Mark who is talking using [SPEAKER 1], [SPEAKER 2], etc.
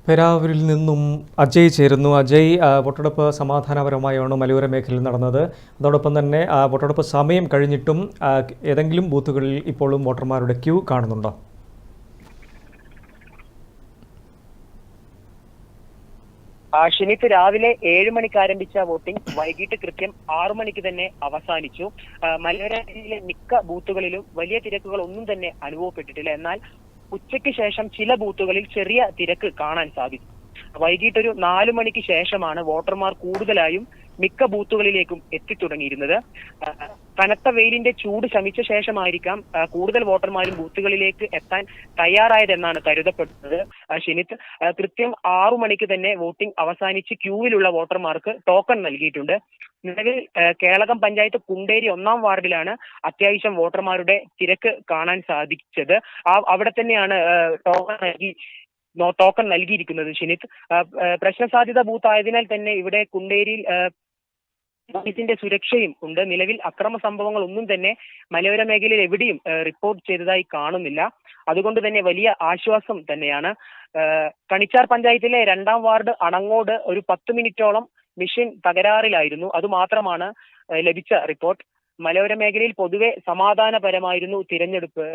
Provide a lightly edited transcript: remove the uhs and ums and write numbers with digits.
[SPEAKER 1] പേരാവൂരിൽ നിന്നും അജയ് ചേരുന്നു. അജയ്, വോട്ടെടുപ്പ് സമാധാനപരമായാണ് മലയോര മേഖലയിൽ നടന്നത്. അതോടൊപ്പം തന്നെ വോട്ടെടുപ്പ് സമയം കഴിഞ്ഞിട്ടും ഏതെങ്കിലും ബൂത്തുകളിൽ ഇപ്പോഴും വോട്ടർമാരുടെ ക്യൂ കാണുന്നുണ്ടോ?
[SPEAKER 2] ഷിനിത്ത് രാവിലെ 7 മണിക്ക് ആരംഭിച്ച വോട്ടിംഗ് വൈകിട്ട് കൃത്യം 6 മണിക്ക് തന്നെ അവസാനിച്ചു. മലയോര മേഖലയിലെ മിക്ക ബൂത്തുകളിലും വലിയ തിരക്കുകൾ ഒന്നും തന്നെ അനുഭവപ്പെട്ടിട്ടില്ല. എന്നാൽ ഉച്ചയ്ക്ക് ശേഷം ചില ബൂത്തുകളിൽ ചെറിയ തിരക്ക് കാണാൻ സാധിച്ചു. വൈകിട്ടൊരു 4 മണിക്ക് ശേഷമാണ് വോട്ടർമാർ കൂടുതലായും മിക്ക ബൂത്തുകളിലേക്കും എത്തിത്തുടങ്ങിയിരുന്നത്. കനത്ത വെയിലിന്റെ ചൂട് ശമിച്ച ശേഷമായിരിക്കാം കൂടുതൽ വോട്ടർമാരും ബൂത്തുകളിലേക്ക് എത്താൻ തയ്യാറായതെന്നാണ് കരുതപ്പെടുന്നത്. ഷിനിത്ത്, കൃത്യം 6 മണിക്ക് തന്നെ വോട്ടിംഗ് അവസാനിച്ച് ക്യൂവിലുള്ള വോട്ടർമാർക്ക് ടോക്കൺ നൽകിയിട്ടുണ്ട്. നിലവിൽ കേളകം പഞ്ചായത്ത് കുണ്ടേരി 1-ാം വാർഡിലാണ് അത്യാവശ്യം വോട്ടർമാരുടെ തിരക്ക് കാണാൻ സാധിച്ചത്. അവിടെ തന്നെയാണ് ടോക്കൺ നൽകിയിരിക്കുന്നത്. ഷിനിത്ത്, പ്രശ്നസാധ്യത ബൂത്ത് ആയതിനാൽ തന്നെ ഇവിടെ കുണ്ടേരിയിൽ പോലീസിന്റെ സുരക്ഷയും ഉണ്ട്. നിലവിൽ അക്രമ സംഭവങ്ങൾ ഒന്നും തന്നെ മലയോര മേഖലയിൽ എവിടെയും റിപ്പോർട്ട് ചെയ്തതായി കാണുന്നില്ല. അതുകൊണ്ട് തന്നെ വലിയ ആശ്വാസം തന്നെയാണ്. കണിച്ചാർ പഞ്ചായത്തിലെ 2-ാം വാർഡ് അണങ്ങോട് ഒരു 10 മിനിറ്റോളം മെഷീൻ തകരാറിലായിരുന്നു. അതുമാത്രമാണ് ലഭിച്ച റിപ്പോർട്ട്. മലയോര മേഖലയിൽ പൊതുവെ സമാധാനപരമായിരുന്നു തിരഞ്ഞെടുപ്പ്.